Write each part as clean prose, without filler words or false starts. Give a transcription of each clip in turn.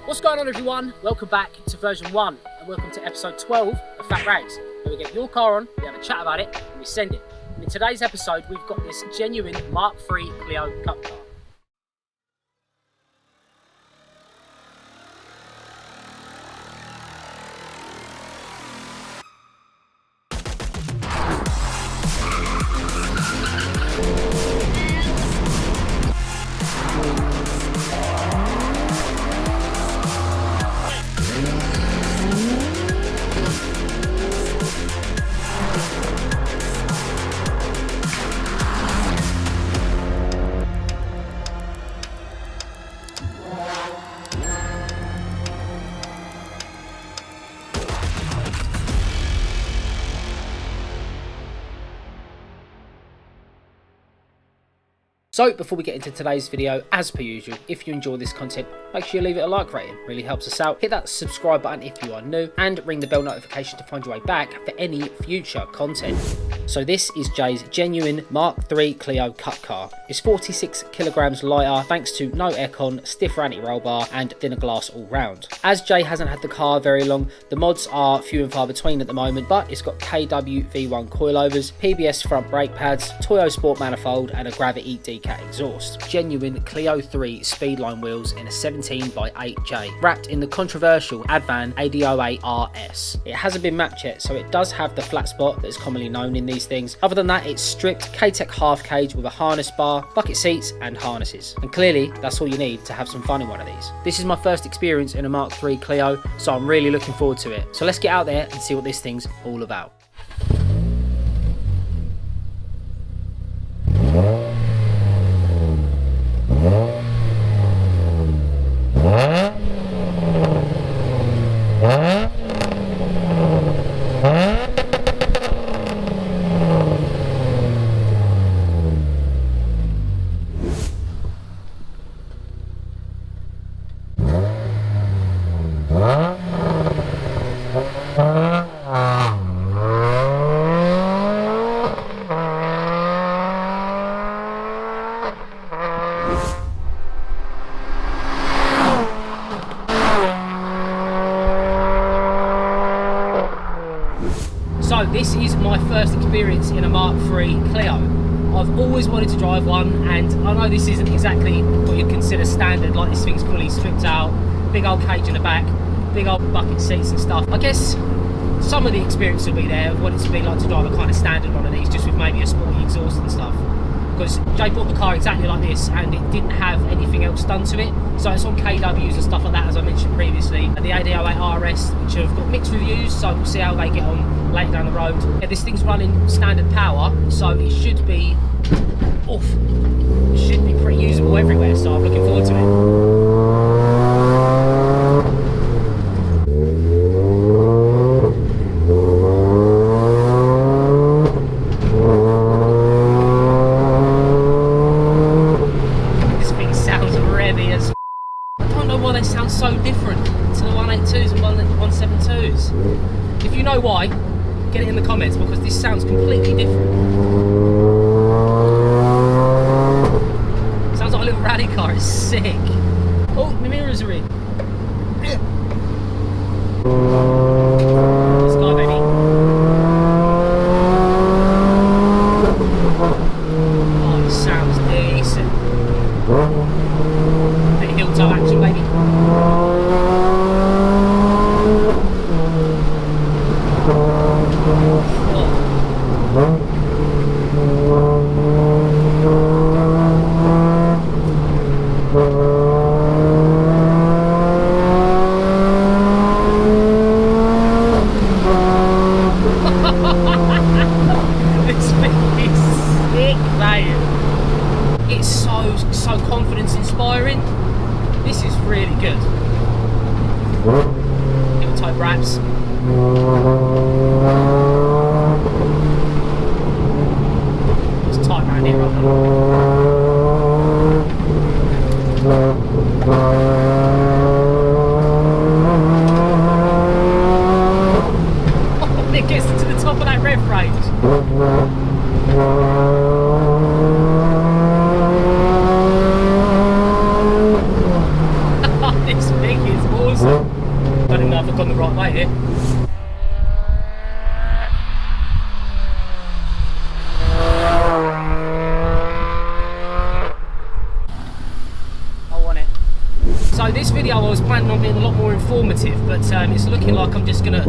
What's going on, everyone? Welcome back to version 1 and welcome to episode 12 of PHAT RAGS, where we get your car on, we have a chat about it and we send it. And in today's episode we've got this genuine Mark III Clio Cup car. So before we get into today's video, as per usual, if you enjoy this content, make sure you leave it a like rating, really helps us out. Hit that subscribe button if you are new and ring the bell notification to find your way back for any future content. So this is Jay's genuine Mark III Clio Cup car. It's 46 kilograms lighter thanks to no aircon, stiffer anti-roll bar and thinner glass all round. As Jay hasn't had the car very long, the mods are few and far between at the moment, but it's got KW V1 coilovers, PBS front brake pads, Toyo Sport manifold and a Gravity DK exhaust. Genuine Clio 3 speedline wheels in a 17x8J, wrapped in the controversial Advan ADOA RS. It hasn't been mapped yet, so it does have the flat spot that is commonly known in these things. Other than that, it's stripped K-Tech half cage with a harness bar, bucket seats and harnesses. And clearly, that's all you need to have some fun in one of these. This is my first experience in a Mark III Clio, so I'm really looking forward to it. So let's get out there and see what this thing's all about. So this is my first experience in a Mark III Clio. I've always wanted to drive one, and I know this isn't exactly what you'd consider standard, like this thing's fully stripped out, big old cage in the back, big old bucket seats and stuff. I guess some of the experience will be there of what it's been like to drive a kind of standard one of these, just with maybe a sporty exhaust and stuff. Because Jay bought the car exactly like this and it didn't have anything else done to it. So it's on KWs and stuff like that, as I mentioned previously. And the ADOA RS, which have got mixed reviews, so we'll see how they get on later down the road. Yeah, this thing's running standard power, so it should be pretty usable everywhere, so I'm looking forward to it. So different to the 182s and 172s. If you know why, get it in the comments, because this sounds completely different. Sounds like a little rally car, it's sick. Oh, the mirrors are in. Let's go, baby. Oh, it sounds decent. Bit of heel toe action, baby. This thing is sick, mate. It's so confidence inspiring. This is really good. Heel toe wraps. It's tight around here, right? Oh, it gets to the top of that rev range. This thing is awesome. Don't even know if I've gone the right way here. I want it. So this video I was planning on being a lot more informative, but it's looking like I'm just gonna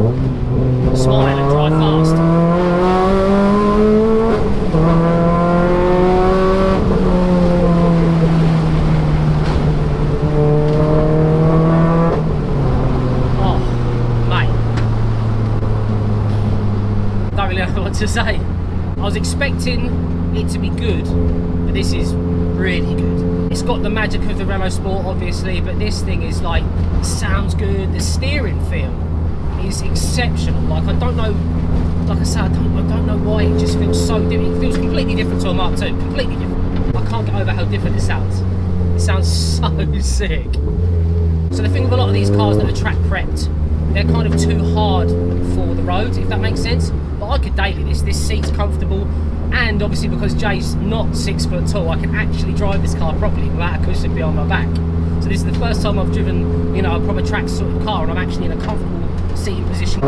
smile and drive fast. To say, I was expecting it to be good, but this is really good. It's got the magic of the Renault Sport, obviously, but this thing is like, sounds good. The steering feel is exceptional. Like, I don't know, like I said, I don't know why it just feels so different. It feels completely different to a Mark II, completely different. I can't get over how different it sounds. It sounds so sick. So the thing with a lot of these cars that are track prepped, they're kind of too hard for the road, if that makes sense. But I could daily this seat's comfortable, and obviously because Jay's not 6 foot tall, I can actually drive this car properly without a cushion behind my back. So this is the first time I've driven, you know, a proper track sort of car, and I'm actually in a comfortable seating position.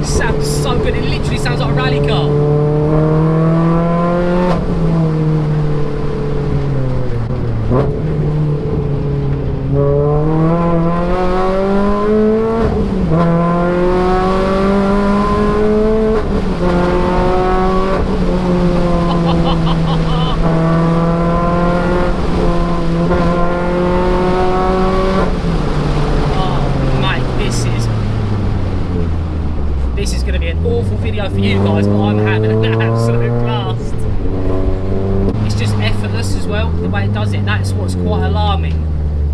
It sounds so good, it literally sounds like a rally car. This is going to be an awful video for you guys, but I'm having an absolute blast. It's just effortless as well, the way it does it. That's what's quite alarming,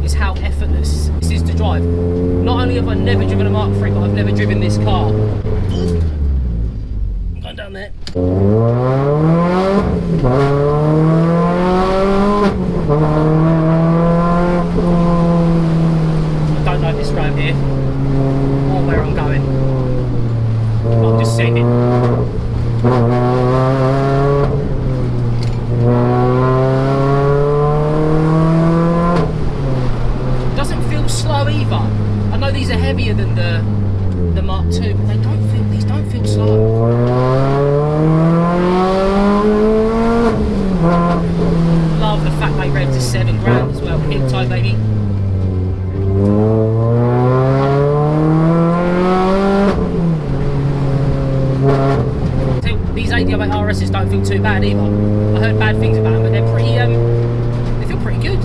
is how effortless this is to drive. Not only have I never driven a Mark III, but I've never driven this car. I'm going down there. I don't know this road here, or where I'm going. I'm just seeing it. Doesn't feel slow either. I know these are heavier than the Mark II, but these don't feel slow. Love the fact they rev to 7 grand as well. Heel toe, baby. These 808 RSs don't feel too bad either. I heard bad things about them, but they're pretty, they feel pretty good.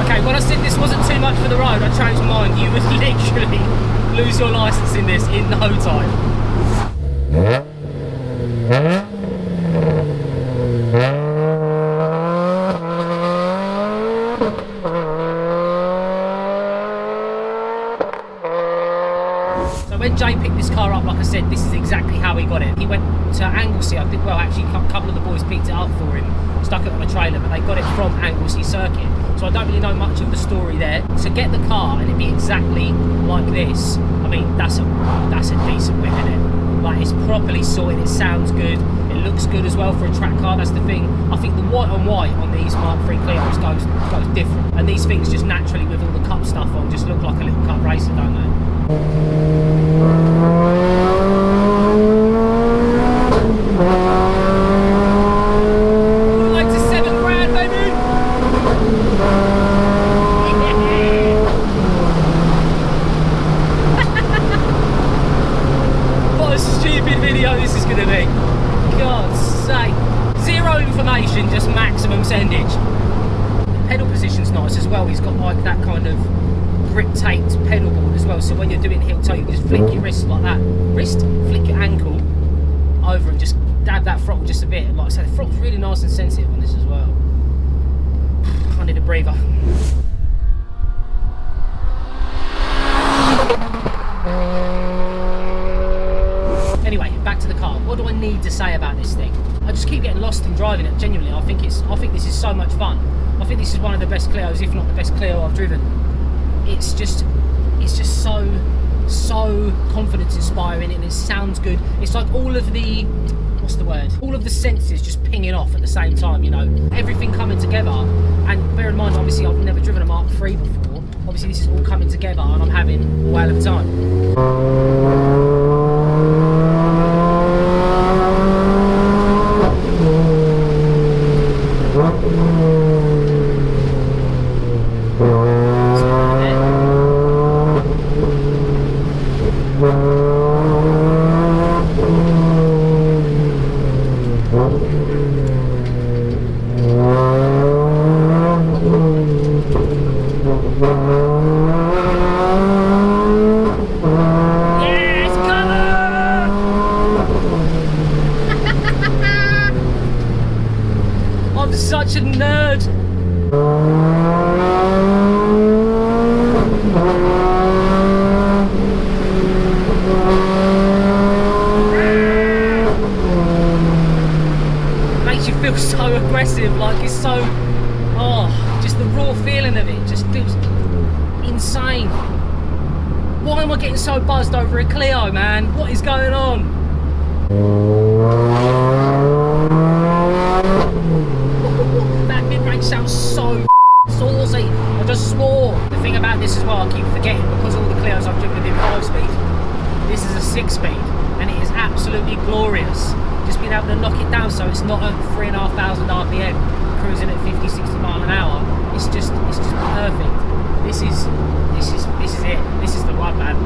Okay, when I said this wasn't too much for the road, I changed my mind. You would literally lose your licence in this in no time. So when Jay picked this car up, like I said, this is exactly how he got it. He went to Anglesey, I think, well actually a couple of the boys picked it up for him, stuck it on a trailer, but they got it from Anglesey Circuit. So I don't really know much of the story there. To get the car and it be exactly like this, I mean, that's a decent whip, isn't it? Like, it's properly sorted, it sounds good, it looks good as well for a track car. That's the thing. I think the white on white on these Mark III Clios goes different, and these things just naturally, with all the cup stuff on, just look like a little cup racer, don't they? Like to 7 grand, baby. What a stupid video this is going to be. God's sake. Zero information, just maximum sendage. The pedal position's nice as well. He's got like that kind of grip taped pedal board as well. So when you're doing heel toe, you can just flick your wrist like that. Flick your ankle over and just dab that throttle just a bit. And like I said, the throttle's really nice and sensitive on this as well. I need a breather. Anyway, back to the car. what do I need to say about this thing? I just keep getting lost in driving it. Genuinely, I think this is so much fun. I think this is one of the best Clios, if not the best Clio I've driven. It's just so confidence inspiring, and it sounds good. It's like all of the, what's the word? All of the senses just pinging off at the same time, you know, everything coming together. And bear in mind, obviously, I've never driven a Mark III before. Obviously, this is all coming together, and I'm having a whale of a time. I'm such a nerd. Makes you feel so aggressive, like it's so, oh, just the raw feeling of it just feels insane. Why am I getting so buzzed over a Clio, man? What is going on? That mid-range sounds so saucy. I just swore. The thing about this as well, I keep forgetting, because all the Clios I've driven have been 5-speed. This is a 6-speed, and it is absolutely glorious. Just being able to knock it down so it's not at 3,500 RPM, cruising at 50, 60 mile an hour. It's just perfect. This is it. This is the one, man.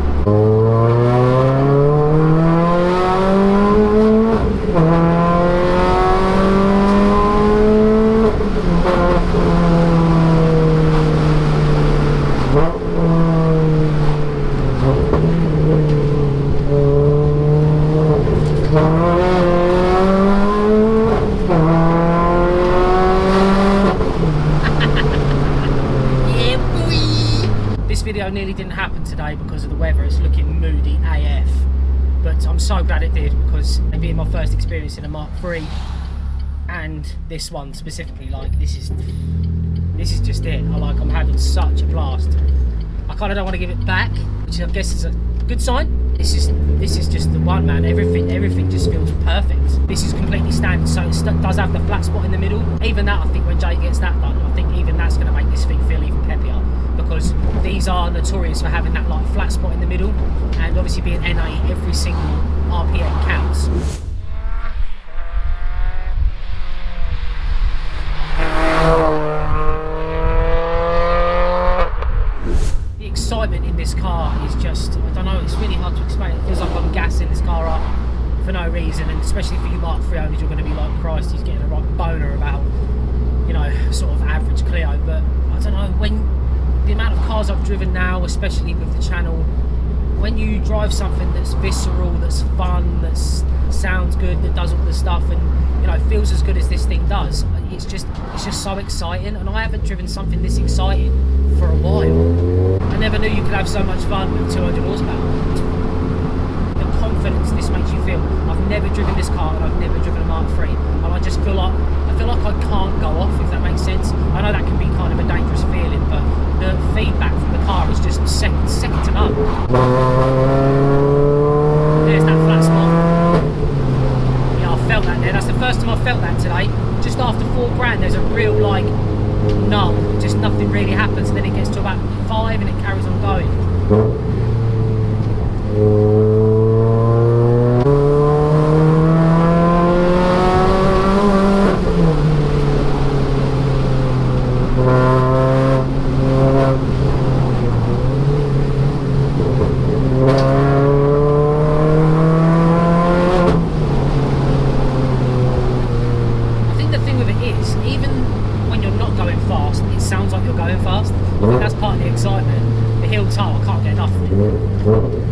Nearly didn't happen today because of the weather. It's looking moody AF, but I'm so glad it did, because it being my first experience in a Mark III, and this one specifically, like this is just it. I'm having such a blast. I kind of don't want to give it back, which I guess is a good sign. This is just the one, man. Everything just feels perfect. This is completely standard, so it does have the flat spot in the middle. Even that, I think when Jay gets that done, I think even that's going to make this thing feel even peppier, because these are notorious for having that like flat spot in the middle, and obviously being NA, every single RPM counts. The excitement in this car is just, I don't know, it's really hard to explain. It feels like I'm gassing this car up for no reason, and especially for you Mark III owners, you're going to be like, Christ, he's getting a right boner about, you know, sort of average Clio. But I don't know, when the amount of cars I've driven now, especially with the channel, when you drive something that's visceral, that's fun, that sounds good, that does all the stuff, and you know, feels as good as this thing does, it's just so exciting. And I haven't driven something this exciting for a while. I never knew you could have so much fun with 200 horsepower. The confidence this makes you feel. I've never driven this car, and I've never driven a Mark III, and I just feel like I can't go off, if that makes sense. I know that can be kind of a dangerous feeling, but the feedback from the car is just second to none. There's that flat spot. Yeah, I felt that there. That's the first time I felt that today. Just after 4 grand, there's a real like null. Just nothing really happens, and then it gets to about 5 and it carries on going.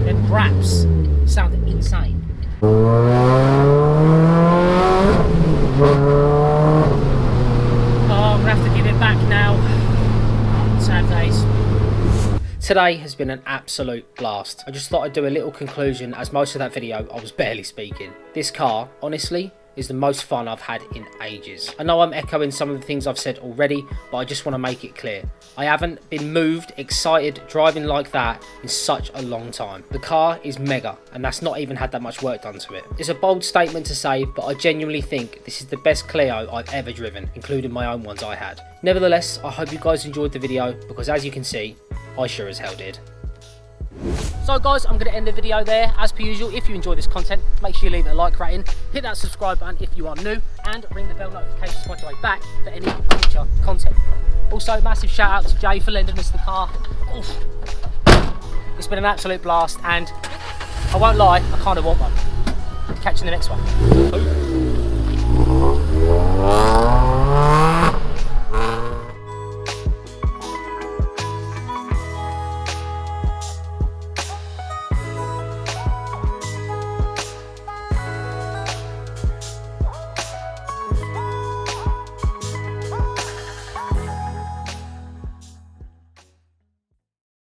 Them raps sound insane. Oh, I'm gonna have to give it back now. Sad days. Today has been an absolute blast. I just thought I'd do a little conclusion, as most of that video I was barely speaking. This car, honestly, is the most fun I've had in ages. I know I'm echoing some of the things I've said already, but I just want to make it clear. I haven't been moved, excited, driving like that in such a long time. The car is mega, and that's not even had that much work done to it. It's a bold statement to say, but I genuinely think this is the best Clio I've ever driven, including my own ones I had. Nevertheless, I hope you guys enjoyed the video, because as you can see, I sure as hell did. So guys, I'm going to end the video there. As per usual, if you enjoy this content, make sure you leave it a like rating, hit that subscribe button if you are new, and ring the bell notification to find your way back for any future content. Also, massive shout out to Jay for lending us the car. Oof. It's been an absolute blast, and I won't lie, I kind of want one. Catch you in the next one.